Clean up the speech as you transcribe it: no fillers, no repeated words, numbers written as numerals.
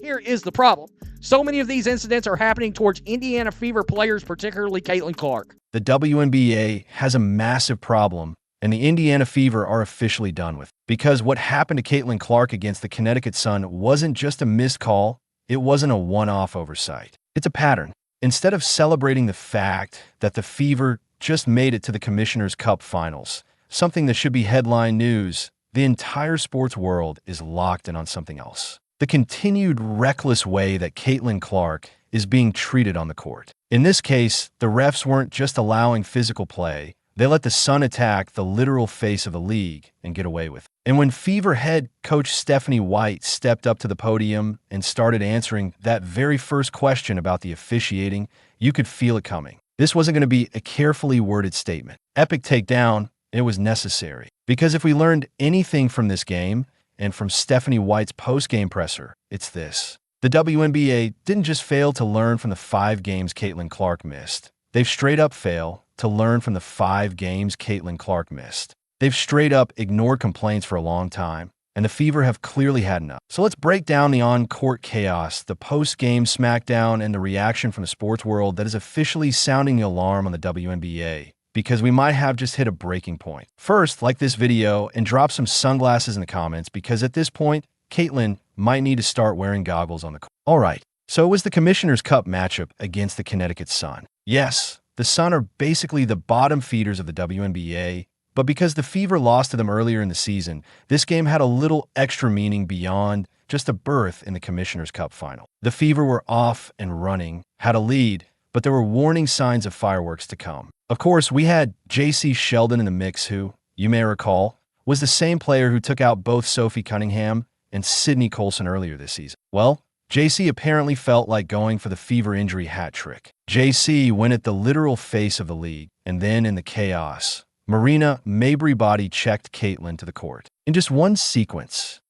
Here is the problem. So many of these incidents are happening towards Indiana Fever players, particularly Caitlin Clark. The WNBA has a massive problem, and the Indiana Fever are officially done with. Because what happened to Caitlin Clark against the Connecticut Sun wasn't just a missed call, it wasn't a one-off oversight. It's a pattern. Instead of celebrating the fact that the Fever just made it to the Commissioner's Cup Finals, something that should be headline news, the entire sports world is locked in on something else. The continued reckless way that Caitlin Clark is being treated on the court. In this case, the refs weren't just allowing physical play, they let the Sun attack the literal face of the league and get away with it. And when Fever head coach Stephanie White stepped up to the podium and started answering that very first question about the officiating, you could feel it coming. This wasn't going to be a carefully worded statement. Epic takedown, it was necessary. Because if we learned anything from this game, and from Stephanie White's post-game presser, it's this. The WNBA didn't just fail to learn from the 5 games Caitlin Clark missed. They've straight up failed to learn from the 5 games Caitlin Clark missed. They've straight up ignored complaints for a long time, and the Fever have clearly had enough. So let's break down the on-court chaos, the post-game smackdown, and the reaction from the sports world that is officially sounding the alarm on the WNBA. Because we might have just hit a breaking point. First, like this video and drop some sunglasses in the comments because at this point, Caitlin might need to start wearing goggles on the court. Alright, so it was the Commissioner's Cup matchup against the Connecticut Sun. Yes, the Sun are basically the bottom feeders of the WNBA, but because the Fever lost to them earlier in the season, this game had a little extra meaning beyond just a berth in the Commissioner's Cup final. The Fever were off and running, had a lead, but there were warning signs of fireworks to come. Of course, we had J.C. Sheldon in the mix who, you may recall, was the same player who took out both Sophie Cunningham and Sydney Colson earlier this season. Well, J.C. apparently felt like going for the Fever injury hat trick. J.C. went at the literal face of the league, and then in the chaos, Marina Mabrey body checked Caitlin to the court. In just one sequence,